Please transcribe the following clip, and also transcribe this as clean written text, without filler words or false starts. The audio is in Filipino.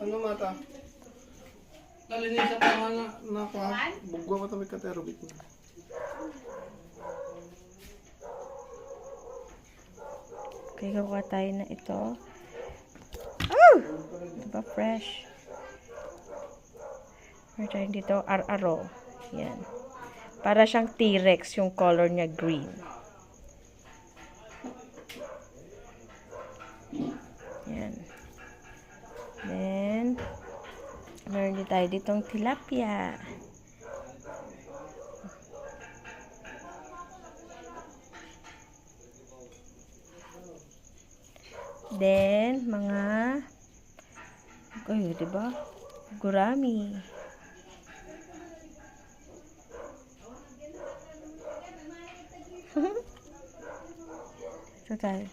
Ano mata? Nalinis pa nga na bugwa ko tabi katerobit na. Okay, gawa tayo na ito. Oh! Diba fresh? Meron tayo dito, ar-aro. Yan. Para siyang T-Rex, yung color niya green. Yan. Then, meron din tayo ditong tilapia. Then, mga diba? Gurami. Ito tayo.